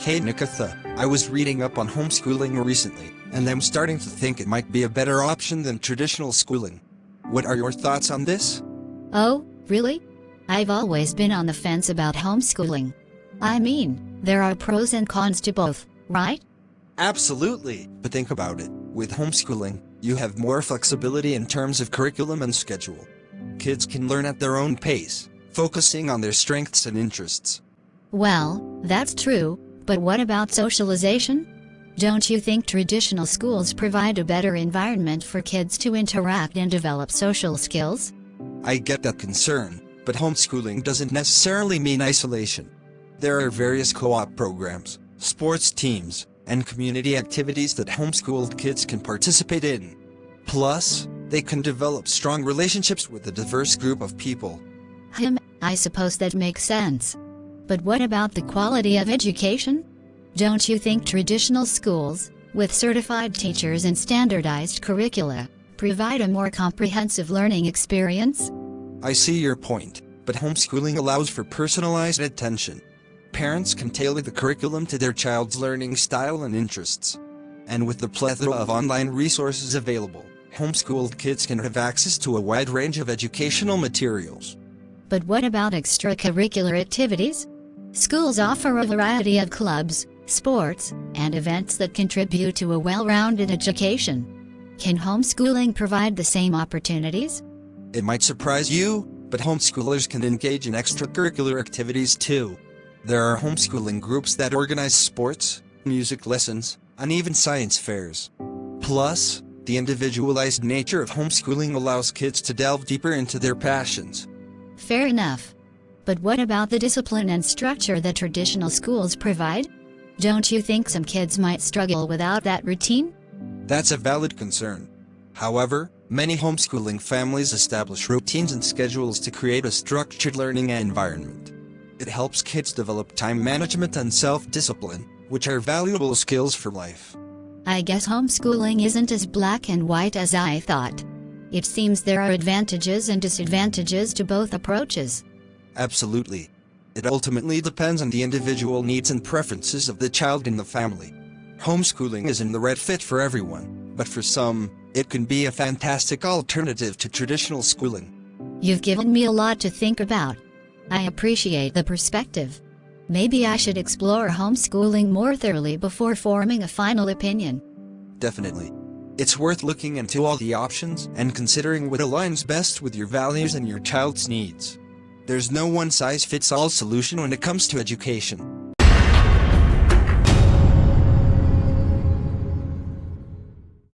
Hey Nikitha, I was reading up on homeschooling recently, and I'm starting to think it might be a better option than traditional schooling. What are your thoughts on this? Oh, really? I've always been on the fence about homeschooling. I mean, there are pros and cons to both, right? Absolutely, but think about it. With homeschooling, you have more flexibility in terms of curriculum and schedule. Kids can learn at their own pace, focusing on their strengths and interests. Well, that's true, but what about socialization? Don't you think traditional schools provide a better environment for kids to interact and develop social skills? I get that concern, but homeschooling doesn't necessarily mean isolation. There are various co-op programs, sports teams, and community activities that homeschooled kids can participate in. Plus, they can develop strong relationships with a diverse group of people. I suppose that makes sense. But what about the quality of education? Don't you think traditional schools, with certified teachers and standardized curricula, provide a more comprehensive learning experience? I see your point, but homeschooling allows for personalized attention. Parents can tailor the curriculum to their child's learning style and interests. And with the plethora of online resources available, homeschooled kids can have access to a wide range of educational materials. But what about extracurricular activities? Schools offer a variety of clubs, sports, and events that contribute to a well-rounded education. Can homeschooling provide the same opportunities? It might surprise you, but homeschoolers can engage in extracurricular activities too. There are homeschooling groups that organize sports, music lessons, and even science fairs. Plus, the individualized nature of homeschooling allows kids to delve deeper into their passions. Fair enough. But what about the discipline and structure that traditional schools provide? Don't you think some kids might struggle without that routine? That's a valid concern. However, many homeschooling families establish routines and schedules to create a structured learning environment. It helps kids develop time management and self-discipline, which are valuable skills for life. I guess homeschooling isn't as black and white as I thought. It seems there are advantages and disadvantages to both approaches. Absolutely. It ultimately depends on the individual needs and preferences of the child and the family. Homeschooling isn't the right fit for everyone, but for some, it can be a fantastic alternative to traditional schooling. You've given me a lot to think about. I appreciate the perspective. Maybe I should explore homeschooling more thoroughly before forming a final opinion. Definitely. It's worth looking into all the options and considering what aligns best with your values and your child's needs. There's no one-size-fits-all solution when it comes to education.